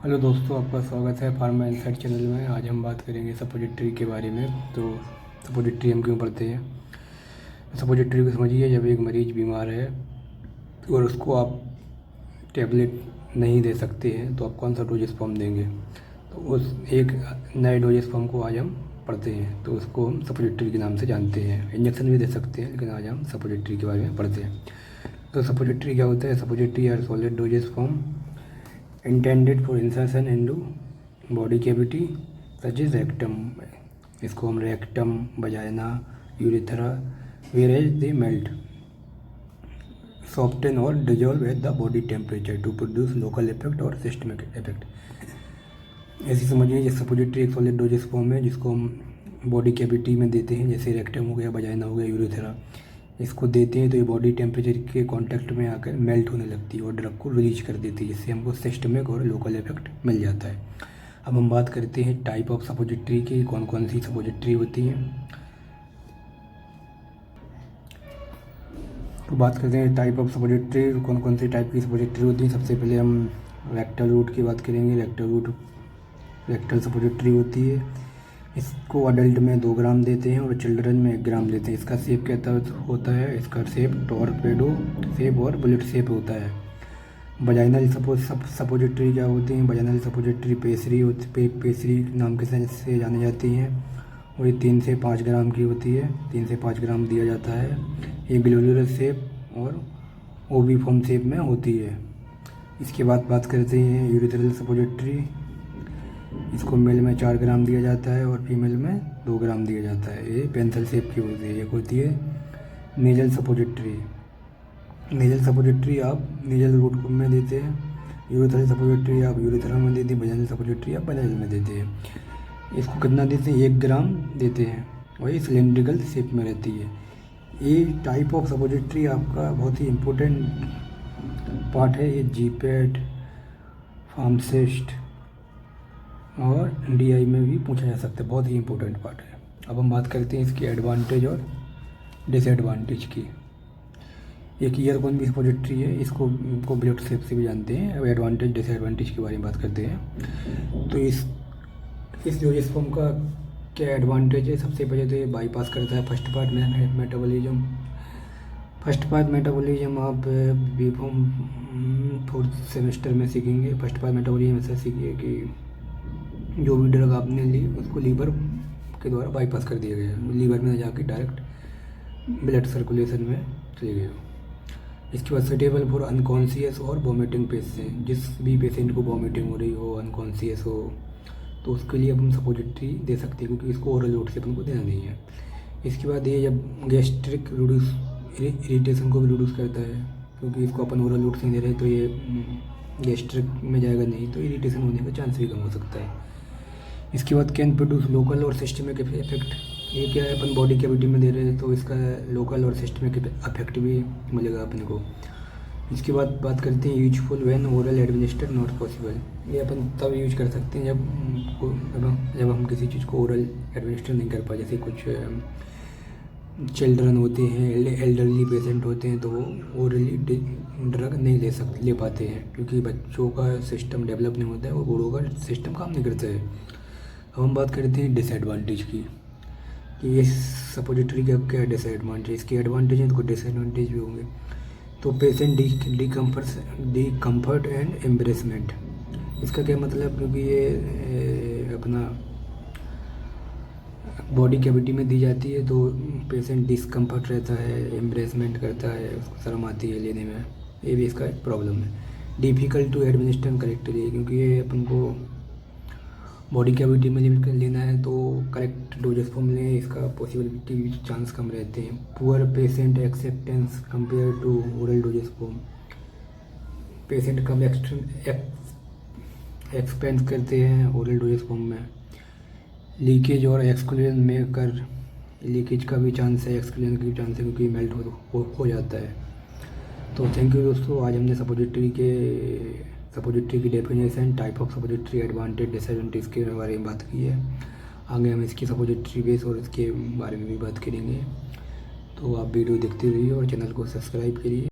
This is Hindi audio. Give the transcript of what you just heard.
हेलो दोस्तों, आपका स्वागत है फार्मा इनसाइट चैनल में। आज हम बात करेंगे सपोजिटरी के बारे में। तो सपोजिटरी हम क्यों पढ़ते हैं। सपोजिटरी को समझिए, जब एक मरीज़ बीमार है और उसको आप टैबलेट नहीं दे सकते हैं तो आप कौन सा डोजेस फॉर्म देंगे। तो उस एक नए डोजेस फॉर्म को आज हम पढ़ते हैं। तो उसको हम सपोजिटरी के नाम से जानते हैं। इंजेक्शन भी दे सकते हैं, लेकिन आज हम सपोजिटरी के बारे में पढ़ते हैं। तो सपोजिटरी क्या होता है। Suppository are solid doses form intended for insertion into body cavity such is rectum. इसको हम rectum, vagina, urethra, where as they melt, soften और dissolve at the body temperature to produce local effect और सिस्टमिक इफेक्ट। ऐसी समझिए, ये सपोजिटरी एक सॉलिड डोजेस फॉर्म है जिसको हम बॉडी कैविटी में देते हैं, जैसे रेक्टम हो गया, वजाइना हो गया, यूरेथ्रा। इसको देते हैं तो ये बॉडी टेम्परेचर के कांटेक्ट में आकर मेल्ट होने लगती है और ड्रग को रिलीज कर देती है, जिससे हमको सिस्टमिक और लोकल इफेक्ट मिल जाता है। अब हम बात करते हैं टाइप ऑफ सपोजिटरी की, कौन कौन सी सपोजिटरी होती हैं। तो बात करते हैं टाइप ऑफ सपोजिटरी, कौन कौन सी टाइप की सपोजिटरी होती है। सबसे पहले हम रेक्टल रूट की बात करेंगे। रेक्टल सपोजिटरी होती है। इसको अडल्ट में 2 ग्राम देते हैं और चिल्ड्रन में 1 ग्राम देते हैं। इसका शेप कैसा होता है। इसका शेप टॉर्पेडो शेप और बुलेट शेप होता है। वजाइनल सपोजिटरी क्या होती हैं। वजाइनल सपोजिटरी पेसरी नाम के से जानी जाती हैं और ये 3 से 5 ग्राम की होती है। 3 से 5 ग्राम दिया जाता है। ये ग्लोबुलर शेप और ओवी फॉर्म शेप में होती है। इसके बाद बात करते हैं यूरिथ्रल सपोजिटरी। इसको मेल में 4 ग्राम दिया जाता है और फीमेल में 2 ग्राम दिया जाता है। ये पेंसिल शेप की होती है। एक होती है नेजल सपोजिटरी। नेजल सपोजिटरी आप नेजल रूट में देते हैं। यूरेथ्रल सपोजिटरी आप यूरेथ्रा में देते हैं। वजाइनल सपोजिटरी आप वजाइनल में देते हैं। इसको कितना देते हैं, 1 ग्राम देते हैं और ये सिलेंड्रिकल शेप में रहती है। ये टाइप ऑफ सपोजिटरी आपका बहुत ही इम्पोर्टेंट पार्ट है। ये जीपैट, फार्मासिस्ट और डीआई में भी पूछा जा सकता है। बहुत ही इंपॉर्टेंट पार्ट है। अब हम बात करते हैं इसकी एडवांटेज और डिसएडवांटेज की। एक ईयरकोन भी सपोजिटरी है, इसको ब्लेड शेप से भी जानते हैं। अब एडवांटेज डिसएडवांटेज के बारे में बात करते हैं। तो इस जो इस फॉर्म का क्या एडवांटेज है। सबसे पहले तो ये बाईपास करता है फर्स्ट पार्ट मेटाबॉलिज्म। आप बी फॉर्म 4th सेमेस्टर में सीखेंगे। फर्स्ट पार्ट मेटाबॉलिज्म ऐसा सीखिए कि जो भी ड्रग आपने ली उसको लीवर के द्वारा बाईपास कर दिया गया, लीवर में जाके डायरेक्ट ब्लड सर्कुलेशन में चले गए। इसके बाद सुटेबल फॉर अनकॉन्शियस और वॉमिटिंग पेशेंट। जिस भी पेशेंट को वॉमिटिंग हो रही हो, अनकॉन्शियस हो, तो उसके लिए अपन सपोजिटरी दे सकते हैं, क्योंकि इसको ओरल रूट से अपन को देना नहीं है। इसके बाद ये जब गैस्ट्रिक इरिटेशन को भी रिड्यूस करता है, क्योंकि इसको अपन ओरल रूट से नहीं दे रहे तो ये गैस्ट्रिक में जाएगा नहीं, तो इरिटेशन होने का चांस भी कम हो सकता है। इसके बाद कैन प्रोड्यूस लोकल और सिस्टमिक इफेक्ट। ये क्या है, अपन बॉडी कैविटी में दे रहे हैं तो इसका लोकल और सिस्टमिक इफेक्ट भी मिलेगा अपने को। इसके बाद बात करते हैं useful when oral administer not possible. ये अपन तब यूज कर सकते हैं जब हम किसी चीज़ को ओरल एडमिनिस्टर नहीं कर पाए। जैसे कुछ चिल्ड्रन होते हैं, एल्डरली पेशेंट होते हैं, तो वो ओरली ड्रग नहीं ले पाते हैं, क्योंकि बच्चों का सिस्टम डेवलप नहीं होता है और बूढ़ों का सिस्टम काम नहीं करता है। अब हम बात करते हैं डिसएडवांटेज की, कि ये सपोजिटरी का क्या डिसएडवांटेज। इसके एडवांटेज हैं तो कुछ डिसएडवांटेज भी होंगे। तो पेशेंट डिकम्फर्ट एंड एम्ब्रेसमेंट। इसका क्या मतलब, क्योंकि ये अपना बॉडी कैविटी में दी जाती है तो पेशेंट डिस्कम्फर्ट रहता है, एम्ब्रेसमेंट करता है, उसको शर्म आती है लेने में। ये भी इसका एक प्रॉब्लम है। डिफ़िकल्ट टू एडमिनिस्टर करेक्टली, क्योंकि ये अपन को बॉडी कैविटी में लिमिट कर लेना है तो करेक्ट डोजेस फॉर्म लें, इसका पॉसिबिलिटी चांस कम रहते हैं। Poor patient acceptance compare to oral doses form. Patient कम एक्सपेंस करते हैं ओरल डोजेस फॉर्म में। लीकेज और एक्सक्लूजन में कर, लीकेज का भी चांस है, एक्सक्लूजन का भी चांस है, क्योंकि मेल्ट हो जाता है। तो थैंक यू दोस्तों, आज हमने सपोजिटरी की definition, type of suppository, advantage disadvantage के बारे में बात की है। आगे हम इसकी सपोजिटरी बेस और इसके बारे में भी बात करेंगे। तो आप वीडियो देखते रहिए और चैनल को सब्सक्राइब करिए।